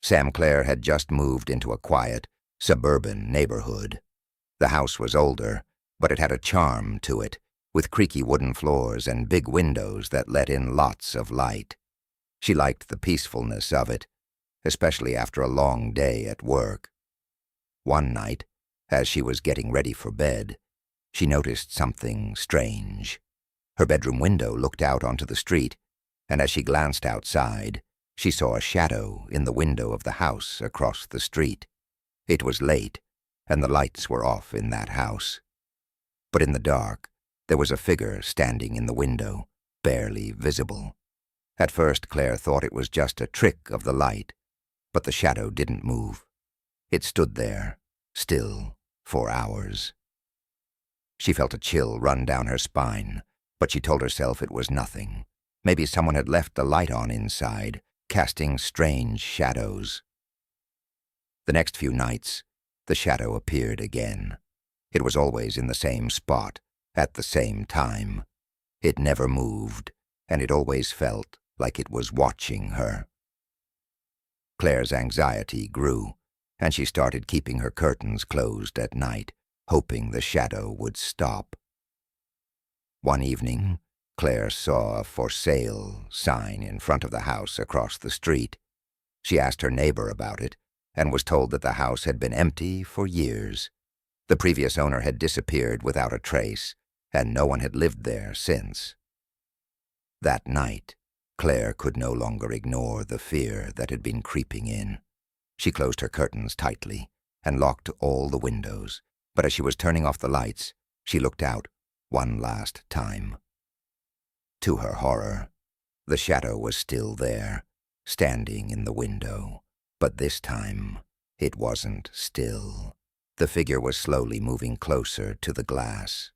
Sam Clare had just moved into a quiet, suburban neighborhood. The house was older, but it had a charm to it, with creaky wooden floors and big windows that let in lots of light. She liked the peacefulness of it, especially after a long day at work. One night, as she was getting ready for bed, she noticed something strange. Her bedroom window looked out onto the street, and as she glanced outside, she saw a shadow in the window of the house across the street. It was late, and the lights were off in that house. But in the dark, there was a figure standing in the window, barely visible. At first, Claire thought it was just a trick of the light, but the shadow didn't move. It stood there, still, for hours. She felt a chill run down her spine, but she told herself it was nothing. Maybe someone had left the light on inside, casting strange shadows. The next few nights, the shadow appeared again. It was always in the same spot, at the same time. It never moved, and it always felt like it was watching her. Claire's anxiety grew, and she started keeping her curtains closed at night, hoping the shadow would stop. One evening, Claire saw a "for sale" sign in front of the house across the street. She asked her neighbor about it, and was told that the house had been empty for years. The previous owner had disappeared without a trace, and no one had lived there since. That night, Claire could no longer ignore the fear that had been creeping in. She closed her curtains tightly and locked all the windows, but as she was turning off the lights, she looked out one last time. To her horror, the shadow was still there, standing in the window, but this time it wasn't still. The figure was slowly moving closer to the glass.